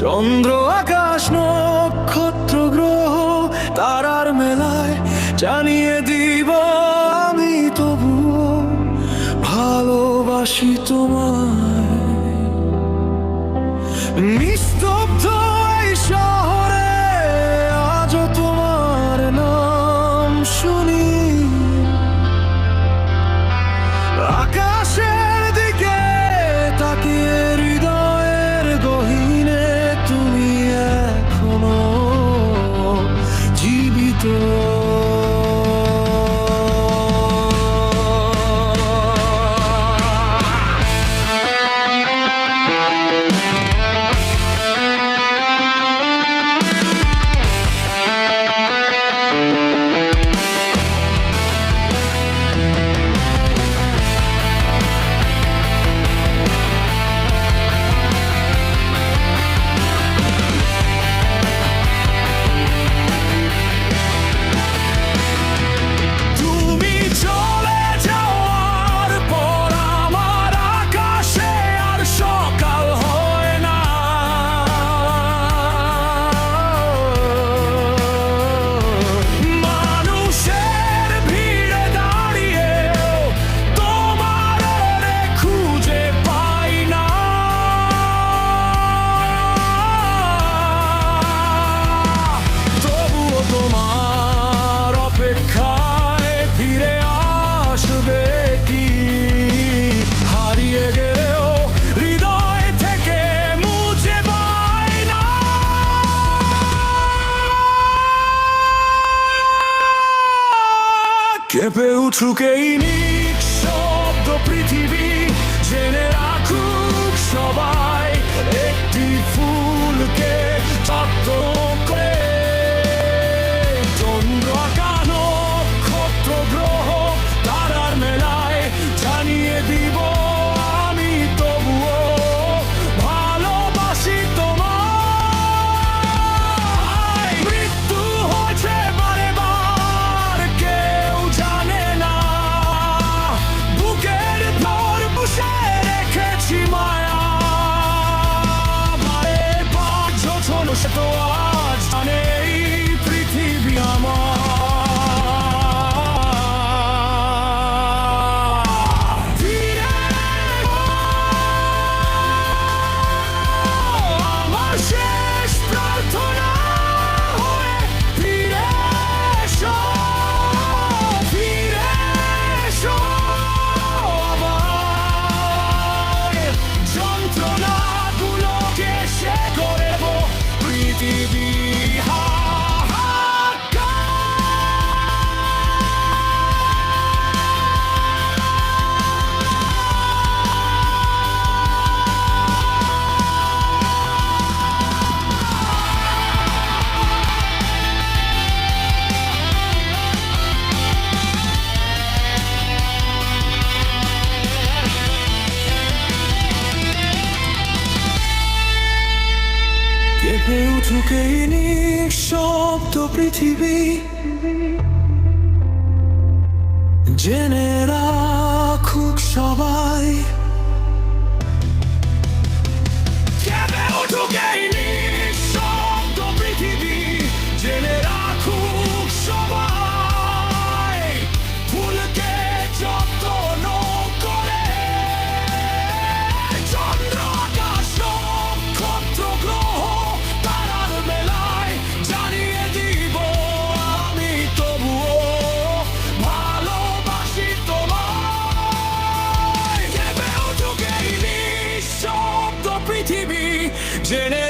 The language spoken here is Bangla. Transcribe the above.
চন্দ্র আকাশ নক্ষত্র গ্রহ তারার মেলায় জানিয়ে দিব আমি তবুও ভালোবাসি তোমায়। নিস্তব্ধ এই শহরে আজও তোমার নাম শুনি, আকাশের দিকে তাকিয়ে হৃদয়ের গহীনে তুমি এখনো জীবিত। কেঁপে উঠুক এই নিঃশব্দ পৃথিবী, জেনে রাখুক সবাই একটি ফুলকে যত্ন করে। চন্দ্র আকাশ নক্ষত্র গ্রহ তারার মেলায় জানিয়ে দিব আমি তবুও ভালোবাসি তোমায়। মৃত্যু হয়েছে বারে বার, কেউ জানে না, বুকের ভর বসে রেখেছি মায়া। ভারে পাঁচ ছোট সে তো আজ জানে এই পৃথিবী আমার। ফিরে আমার শেষ প্রার্থনা হয়ে ফিরে এসো, ফিরে এসো আবার। যন্ত্রণাগুলোকে শেষ করে দেব পৃথিবী কেঁপে উঠুক এই নিঃশব্দ পৃথিবী, জেনে রাখুক সবাই। কেঁপে উঠুক এই নিঃশব্দ পৃথিবী, জেনে রাখুক সবাই ফুলকে যত্ন করে। চন্দ্র আকাশ নক্ষত্র গ্রহ তারার মেলায় জানিয়ে দিব আমি তবুও ভালোবাসি তোমায়। কেঁপে উঠুক এই নিঃশব্দ পৃথিবী, জেনে